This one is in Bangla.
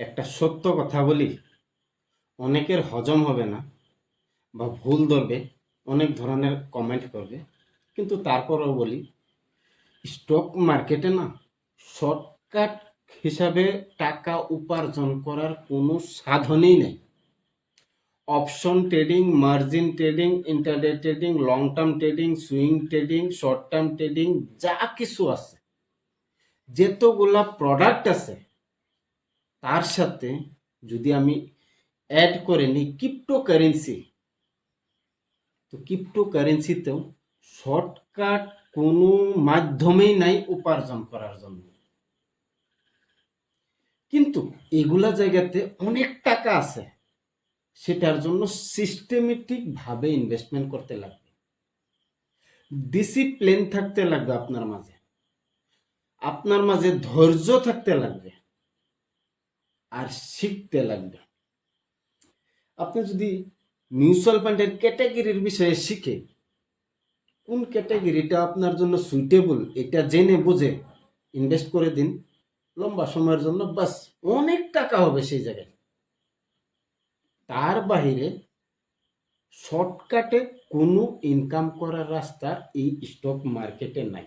একটা সত্য কথা বলি, অনেকের হজম হবে না বা ভুল ধরবে, অনেক ধরনের কমেন্ট করবে, কিন্তু তারপরেও বলি, স্টক মার্কেটে না শর্টকাট হিসাবে টাকা উপার্জন করার কোনো সাধনই নেই। Option trading, margin trading, intraday trading, long term trading, swing trading, short term trading, যা কিছু আছে, যতগুলা প্রোডাক্ট আছে, তার সাথে যদি আমি অ্যাড করে নিই ক্রিপ্টোকারেন্সি, তো ক্রিপ্টোকারেন্সিতেও শর্টকাট কোনো মাধ্যমেই নাই উপার্জন করার জন্য। কিন্তু এগুলা জায়গাতে অনেক টাকা আছে, সেটার জন্য সিস্টেমেটিক ভাবে ইনভেস্টমেন্ট করতে লাগবে, ডিসিপ্লিন থাকতে লাগবে, আপনার মাঝে ধৈর্য থাকতে লাগবে, আর শিখতে লাগবে। আপনি যদি মিউচুয়াল ফান্ডের ক্যাটাগরির বিষয়ে শিখে কোন ক্যাটাগরিটা আপনার জন্য সুইটেবল এটা জেনে বুঝে ইনভেস্ট করে দিন লম্বা সময়ের জন্য, বাস অনেক টাকা হবে সেই জায়গায়। তার বাহিরে শর্টকাটে কোনো ইনকাম করার রাস্তা এই স্টক মার্কেটে নাই।